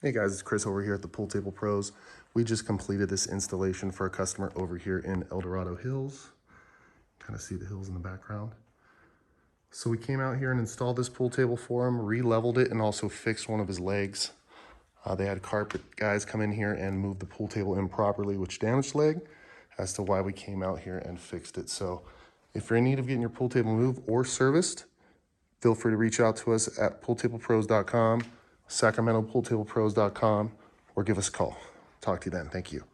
Hey guys, it's Chris over here at the Pool Table Pros. We just completed this installation for a customer over here in Dorado Hills. Kind of see the hills in the background. So we came out here and installed this pool table for him, re-leveled it, and also fixed one of his legs. They had carpet guys come in here and move the pool table improperly, which damaged the leg, as to why we came out here and fixed it. So if you're in need of getting your pool table moved or serviced, feel free to reach out to us at pooltablepros.com, sacramentopooltablepros.com, or give us a call. Talk to you then. Thank you.